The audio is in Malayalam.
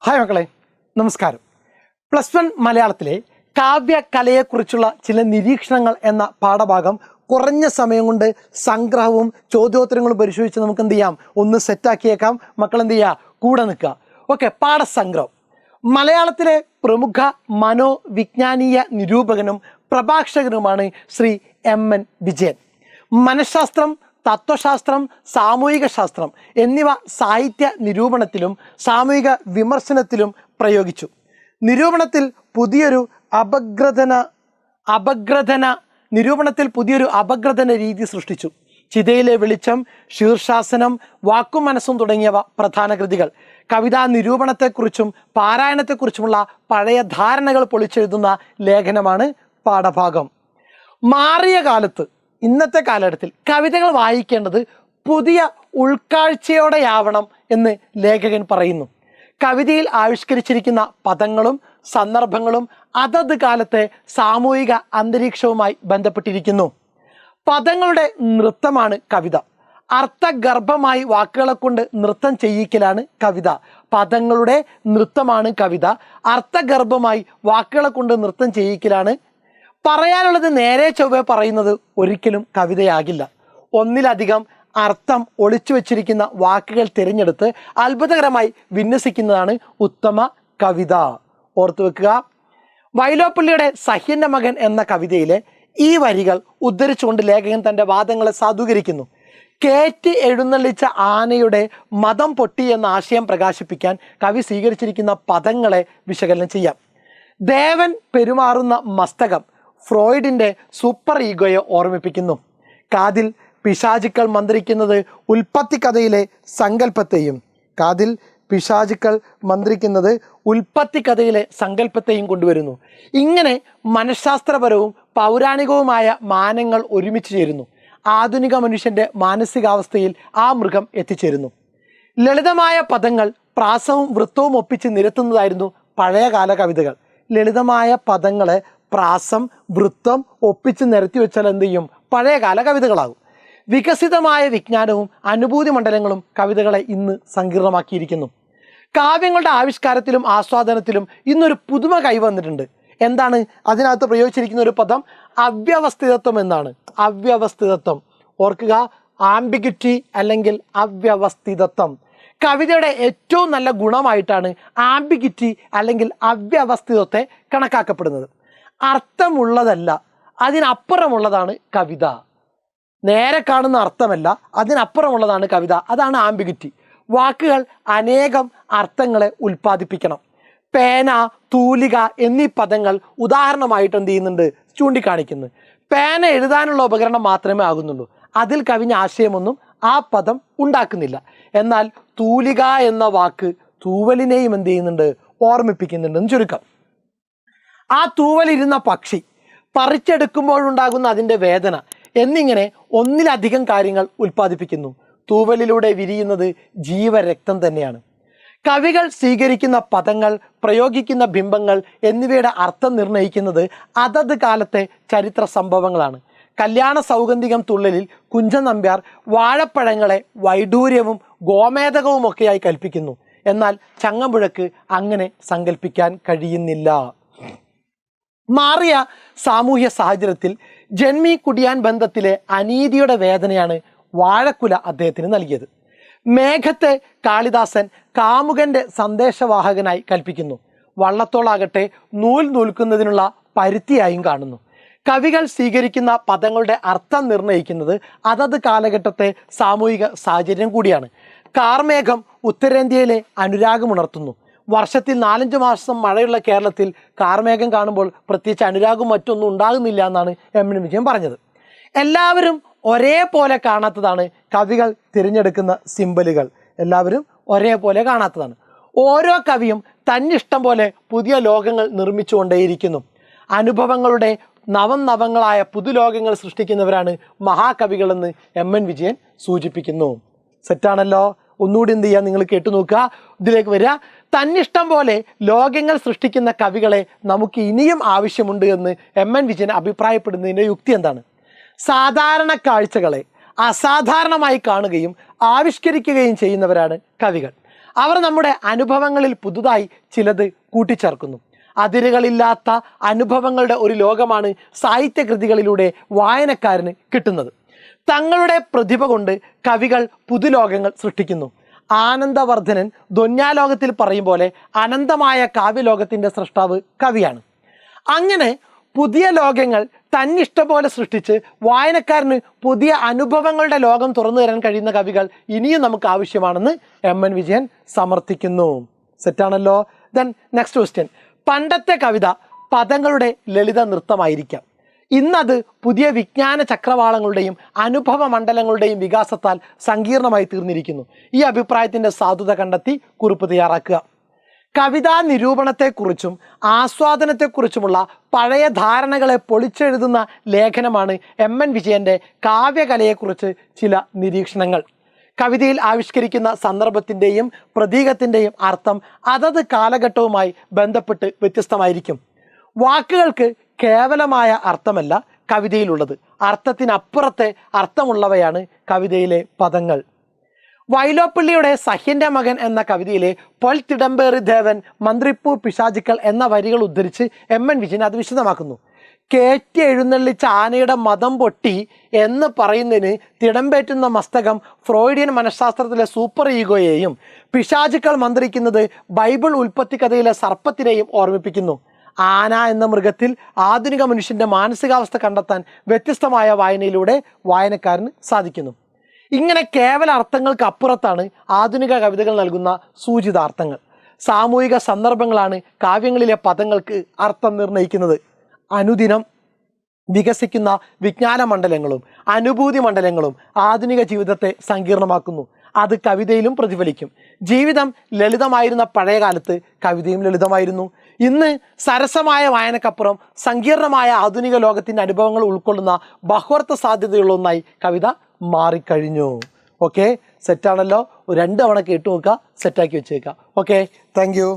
ഹായ് മക്കളെ, നമസ്കാരം. +1 മലയാളത്തിലെ കാവ്യകലയെക്കുറിച്ചുള്ള ചില നിരീക്ഷണങ്ങൾ എന്ന പാഠഭാഗം കുറഞ്ഞ സമയം കൊണ്ട് സംഗ്രഹവും ചോദ്യോത്തരങ്ങളും പരിശോധിച്ച് നമുക്ക് എന്ത് ചെയ്യാം, ഒന്ന് സെറ്റാക്കിയേക്കാം. മക്കൾ എന്ത് ചെയ്യുക, കൂടെ നിൽക്കുക. ഓക്കെ, പാഠസംഗ്രഹം. മലയാളത്തിലെ പ്രമുഖ മനോവിജ്ഞാനീയ നിരൂപകനും പ്രഭാഷകനുമാണ് ശ്രീ MN വിജയൻ. മനഃശാസ്ത്രം, തത്വശാസ്ത്രം, സാമൂഹിക ശാസ്ത്രം എന്നിവ സാഹിത്യ നിരൂപണത്തിലും സാമൂഹിക വിമർശനത്തിലും പ്രയോഗിച്ചു. നിരൂപണത്തിൽ പുതിയൊരു അപഗ്രഥന രീതി സൃഷ്ടിച്ചു. ചിതയിലെ വെളിച്ചം, ശീർഷാസനം, വാക്കും മനസ്സും തുടങ്ങിയവ പ്രധാന കൃതികൾ. കവിതാ നിരൂപണത്തെക്കുറിച്ചും പാരായണത്തെക്കുറിച്ചുമുള്ള പഴയ ധാരണകൾ പൊളിച്ചെഴുതുന്ന ലേഖനമാണ് പാഠഭാഗം. മാറിയ കാലത്ത്, ഇന്നത്തെ കാലഘട്ടത്തിൽ കവിതകൾ വായിക്കേണ്ടത് പുതിയ ഉൾക്കാഴ്ചയോടെയാവണം എന്ന് ലേഖകൻ പറയുന്നു. കവിതയിൽ ആവിഷ്കരിച്ചിരിക്കുന്ന പദങ്ങളും സന്ദർഭങ്ങളും അതത് കാലത്തെ സാമൂഹിക അന്തരീക്ഷവുമായി ബന്ധപ്പെട്ടിരിക്കുന്നു. പദങ്ങളുടെ നൃത്തമാണ് കവിത. അർത്ഥഗർഭമായി വാക്കുകളെ കൊണ്ട് നൃത്തം ചെയ്യിക്കലാണ് കവിത. പദങ്ങളുടെ നൃത്തമാണ് കവിത. അർത്ഥഗർഭമായി വാക്കുകളെ കൊണ്ട് നൃത്തം ചെയ്യിക്കലാണ്. പറയാനുള്ളത് നേരെ ചൊവ്വെ പറയുന്നത് ഒരിക്കലും കവിതയാകില്ല. ഒന്നിലധികം അർത്ഥം ഒളിച്ചു വച്ചിരിക്കുന്ന വാക്കുകൾ തിരഞ്ഞെടുത്ത് അത്ഭുതകരമായി വിന്യസിക്കുന്നതാണ് ഉത്തമ കവിത. ഓർത്തു വെക്കുക. വൈലോപ്പിള്ളിയുടെ സഹ്യന്റെ മകൻ എന്ന കവിതയിലെ ഈ വരികൾ ഉദ്ധരിച്ചുകൊണ്ട് ലേഖകൻ തൻ്റെ വാദങ്ങളെ സാധൂകരിക്കുന്നു. കേറ്റി എഴുന്നള്ളിച്ച ആനയുടെ മദം പൊട്ടി എന്ന ആശയം പ്രകാശിപ്പിക്കാൻ കവി സ്വീകരിച്ചിരിക്കുന്ന പദങ്ങളെ വിശകലനം ചെയ്യാം. ദേവൻ പെരുമാറുന്ന മസ്തകം ഫ്രോയിഡിൻ്റെ സൂപ്പർ ഈഗോയെ ഓർമ്മിപ്പിക്കുന്നു. കാതിൽ പിശാചുക്കൾ മന്ത്രിക്കുന്നത് ഉൽപ്പത്തി കഥയിലെ സങ്കല്പത്തെയും കൊണ്ടുവരുന്നു. ഇങ്ങനെ മനഃശാസ്ത്രപരവും പൗരാണികവുമായ മാനങ്ങൾ ഒരുമിച്ച് ചേരുന്നു. ആധുനിക മനുഷ്യൻ്റെ മാനസികാവസ്ഥയിൽ ആ മൃഗം എത്തിച്ചേരുന്നു. ലളിതമായ പദങ്ങൾ പ്രാസവും വൃത്തവും ഒപ്പിച്ച് നിരത്തുന്നതായിരുന്നു പഴയകാല കവിതകൾ. ലളിതമായ പദങ്ങളെ പ്രാസം, വൃത്തം ഒപ്പിച്ച് നിരത്തി വെച്ചാൽ എന്ത് ചെയ്യും, പഴയകാല കവിതകളാകും. വികസിതമായ വിജ്ഞാനവും അനുഭൂതി മണ്ഡലങ്ങളും കവിതകളെ ഇന്ന് സങ്കീർണമാക്കിയിരിക്കുന്നു. കാവ്യങ്ങളുടെ ആവിഷ്കാരത്തിലും ആസ്വാദനത്തിലും ഇന്നൊരു പുതുമ കൈവന്നിട്ടുണ്ട്. എന്താണ് അതിനകത്ത് പ്രയോഗിച്ചിരിക്കുന്ന ഒരു പദം? അവ്യവസ്ഥിതത്വം എന്നാണ്. അവ്യവസ്ഥിതത്വം ഓർക്കുക. ആംബിഗ്വിറ്റി അല്ലെങ്കിൽ അവ്യവസ്ഥിതത്വം. കവിതയുടെ ഏറ്റവും നല്ല ഗുണമായിട്ടാണ് ആംബിഗ്വിറ്റി അല്ലെങ്കിൽ അവ്യവസ്ഥിതത്തെ കണക്കാക്കപ്പെടുന്നത്. അർത്ഥമുള്ളതല്ല, അതിനപ്പുറമുള്ളതാണ് കവിത. നേരെ കാണുന്ന അർത്ഥമല്ല, അതിനപ്പുറമുള്ളതാണ് കവിത. അതാണ് ആംബിഗ്വിറ്റി. വാക്കുകൾ അനേകം അർത്ഥങ്ങളെ ഉൽപ്പാദിപ്പിക്കണം. പേന, തൂലിക എന്നീ പദങ്ങൾ ഉദാഹരണമായിട്ട് എന്ത് ചെയ്യുന്നുണ്ട്, ചൂണ്ടിക്കാണിക്കുന്നു. പേന എഴുതാനുള്ള ഉപകരണം മാത്രമേ ആകുന്നുള്ളൂ. അതിൽ കവിഞ്ഞ ആശയമൊന്നും ആ പദം ഉണ്ടാക്കുന്നില്ല. എന്നാൽ തൂലിക എന്ന വാക്ക് തൂവലിനെയും എന്ത് ചെയ്യുന്നുണ്ട്, ഓർമ്മിപ്പിക്കുന്നുണ്ടെന്ന് ചുരുക്കം. ആ തൂവലിരുന്ന പക്ഷി, പറിച്ചെടുക്കുമ്പോഴുണ്ടാകുന്ന അതിൻ്റെ വേദന എന്നിങ്ങനെ ഒന്നിലധികം കാര്യങ്ങൾ ഉൽപ്പാദിപ്പിക്കുന്നു. തൂവലിലൂടെ വിരിയുന്നത് ജീവരക്തം തന്നെയാണ്. കവികൾ സ്വീകരിക്കുന്ന പദങ്ങൾ, പ്രയോഗിക്കുന്ന ബിംബങ്ങൾ എന്നിവയുടെ അർത്ഥം നിർണ്ണയിക്കുന്നത് അതത് കാലത്തെ ചരിത്ര സംഭവങ്ങളാണ്. കല്യാണ സൗഗന്ധികം തുള്ളലിൽ കുഞ്ചൻ നമ്പ്യാർ വാഴപ്പഴങ്ങളെ വൈഡൂര്യവും ഗോമേതകവും ഒക്കെയായി കൽപ്പിക്കുന്നു. എന്നാൽ ചങ്ങമ്പുഴക്ക് അങ്ങനെ സങ്കല്പിക്കാൻ കഴിയുന്നില്ല. മാറിയ സാമൂഹ്യ സാഹചര്യത്തിൽ ജന്മി കുടിയാൻ ബന്ധത്തിലെ അനീതിയുടെ വേദനയാണ് വാഴക്കുല അദ്ദേഹത്തിന് നൽകിയത്. മേഘത്തെ കാളിദാസൻ കാമുകന്റെ സന്ദേശവാഹകനായി കൽപ്പിക്കുന്നു. വള്ളത്തോളാകട്ടെ നൂൽ നൂൽക്കുന്നതിനുള്ള പരുത്തിയായും കാണുന്നു. കവികൾ സ്വീകരിക്കുന്ന പദങ്ങളുടെ അർത്ഥം നിർണ്ണയിക്കുന്നത് അതത് കാലഘട്ടത്തെ സാമൂഹിക സാഹചര്യം കൂടിയാണ്. കാർമേഘം ഉത്തരേന്ത്യയിലെ അനുരാഗമുണർത്തുന്നു. വർഷത്തിൽ 4-5 മാസം മഴയുള്ള കേരളത്തിൽ കാർമേഘം കാണുമ്പോൾ പ്രത്യേകിച്ച് അനുരാഗം മറ്റൊന്നും ഉണ്ടാകുന്നില്ല എന്നാണ് MN വിജയൻ പറഞ്ഞത്. എല്ലാവരും ഒരേപോലെ കാണാത്തതാണ് കവികൾ തിരഞ്ഞെടുക്കുന്ന സിമ്പലുകൾ. എല്ലാവരും ഒരേപോലെ കാണാത്തതാണ്. ഓരോ കവിയും തന്നിഷ്ടം പോലെ പുതിയ ലോകങ്ങൾ നിർമ്മിച്ചുകൊണ്ടേയിരിക്കുന്നു. അനുഭവങ്ങളുടെ നവങ്ങളായ പുതുലോകങ്ങൾ സൃഷ്ടിക്കുന്നവരാണ് മഹാകവികളെന്ന് MN വിജയൻ സൂചിപ്പിക്കുന്നു. സെറ്റാണല്ലോ. ഒന്നുകൂടി എന്ത് ചെയ്യുക, നിങ്ങൾ കേട്ടു നോക്കുക, ഇതിലേക്ക് വരിക. തന്നിഷ്ടം പോലെ ലോകങ്ങൾ സൃഷ്ടിക്കുന്ന കവികളെ നമുക്ക് ഇനിയും ആവശ്യമുണ്ട് എന്ന് MN വിജയൻ അഭിപ്രായപ്പെടുന്നതിൻ്റെ യുക്തി എന്താണ്? സാധാരണ കാഴ്ചകളെ അസാധാരണമായി കാണുകയും ആവിഷ്കരിക്കുകയും ചെയ്യുന്നവരാണ് കവികൾ. അവർ നമ്മുടെ അനുഭവങ്ങളിൽ പുതുതായി ചിലത് കൂട്ടിച്ചേർക്കുന്നു. അതിരുകളില്ലാത്ത അനുഭവങ്ങളുടെ ഒരു ലോകമാണ് സാഹിത്യകൃതികളിലൂടെ വായനക്കാരന് കിട്ടുന്നത്. തങ്ങളുടെ പ്രതിഭ കൊണ്ട് കവികൾ പുതുലോകങ്ങൾ സൃഷ്ടിക്കുന്നു. ആനന്ദവർദ്ധനൻ ധ്വന്യാലോകത്തിൽ പറയും പോലെ അനന്തമായ കാവ്യലോകത്തിൻ്റെ സൃഷ്ടാവ് കവിയാണ്. അങ്ങനെ പുതിയ ലോകങ്ങൾ തന്നിഷ്ടം പോലെ സൃഷ്ടിച്ച് വായനക്കാരന് പുതിയ അനുഭവങ്ങളുടെ ലോകം തുറന്നു തരാൻ കഴിയുന്ന കവികൾ ഇനിയും നമുക്ക് ആവശ്യമാണെന്ന് എം.എൻ. വിജയൻ സമർത്ഥിക്കുന്നു. സെറ്റാണല്ലോ. Then next question. പണ്ടത്തെ കവിത പദങ്ങളുടെ ലളിത നൃത്തമായിരിക്കാം. ഇന്നത് പുതിയ വിജ്ഞാന ചക്രവാളങ്ങളുടെയും അനുഭവ മണ്ഡലങ്ങളുടെയും വികാസത്താൽ സങ്കീർണമായി തീർന്നിരിക്കുന്നു. ഈ അഭിപ്രായത്തിൻ്റെ സാധുത കണ്ടെത്തി കുറിപ്പ് തയ്യാറാക്കുക. കവിതാ നിരൂപണത്തെക്കുറിച്ചും ആസ്വാദനത്തെക്കുറിച്ചുമുള്ള പഴയ ധാരണകളെ പൊളിച്ചെഴുതുന്ന ലേഖനമാണ് എം.എൻ. വിജയൻ്റെ കാവ്യകലയെക്കുറിച്ച് ചില നിരീക്ഷണങ്ങൾ. കവിതയിൽ ആവിഷ്കരിക്കുന്ന സന്ദർഭത്തിൻ്റെയും പ്രതീകത്തിൻ്റെയും അർത്ഥം അതത് കാലഘട്ടവുമായി ബന്ധപ്പെട്ട് വ്യത്യസ്തമായിരിക്കും. വാക്കുകൾക്ക് കേവലമായ അർത്ഥമല്ല കവിതയിലുള്ളത്, അർത്ഥത്തിനപ്പുറത്തെ അർത്ഥമുള്ളവയാണ് കവിതയിലെ പദങ്ങൾ. വൈലോപ്പിള്ളിയുടെ സഹ്യൻ്റെ മകൻ എന്ന കവിതയിലെ പൊൽ തിടമ്പേറി ദേവൻ മന്ത്രിപ്പൂർ പിശാചുക്കൾ എന്ന വരികൾ ഉദ്ധരിച്ച് എം.എൻ. വിജയൻ അത് വിശദമാക്കുന്നു. കേറ്റി എഴുന്നള്ളിച്ച ആനയുടെ മതം പൊട്ടി എന്ന് പറയുന്നതിന് തിടമ്പേറ്റുന്ന മസ്തകം ഫ്രോയിഡിയൻ മനഃശാസ്ത്രത്തിലെ സൂപ്പർ ഈഗോയെയും പിശാചുക്കൾ മന്ത്രിക്കുന്നത് ബൈബിൾ ഉൽപ്പത്തി കഥയിലെ സർപ്പത്തിനെയും ഓർമ്മിപ്പിക്കുന്നു. ആന എന്ന മൃഗത്തിൽ ആധുനിക മനുഷ്യൻ്റെ മാനസികാവസ്ഥ കണ്ടെത്താൻ വ്യത്യസ്തമായ വായനയിലൂടെ വായനക്കാരന് സാധിക്കുന്നു. ഇങ്ങനെ കേവല അർത്ഥങ്ങൾക്ക് അപ്പുറത്താണ് ആധുനിക കവിതകൾ നൽകുന്ന സൂചിതാർത്ഥങ്ങൾ. സാമൂഹിക സന്ദർഭങ്ങളാണ് കാവ്യങ്ങളിലെ പദങ്ങൾക്ക് അർത്ഥം നിർണ്ണയിക്കുന്നത്. അനുദിനം വികസിക്കുന്ന വിജ്ഞാന മണ്ഡലങ്ങളും അനുഭൂതി മണ്ഡലങ്ങളും ആധുനിക ജീവിതത്തെ സങ്കീർണമാക്കുന്നു. അത് കവിതയിലും പ്രതിഫലിക്കും. ജീവിതം ലളിതമായിരുന്ന പഴയ കാലത്ത് കവിതയും ലളിതമായിരുന്നു. ഇന്ന് സരസമായ വായനക്കപ്പുറം സങ്കീർണമായ ആധുനിക ലോകത്തിൻ്റെ അനുഭവങ്ങൾ ഉൾക്കൊള്ളുന്ന ബഹുവർത്ത സാധ്യതയുള്ള ഒന്നായി കവിത മാറിക്കഴിഞ്ഞു. ഓക്കെ, സെറ്റാണല്ലോ. 2 തവണ കേട്ടു നോക്കുക, സെറ്റാക്കി വെച്ചേക്കാം. Okay, thank you.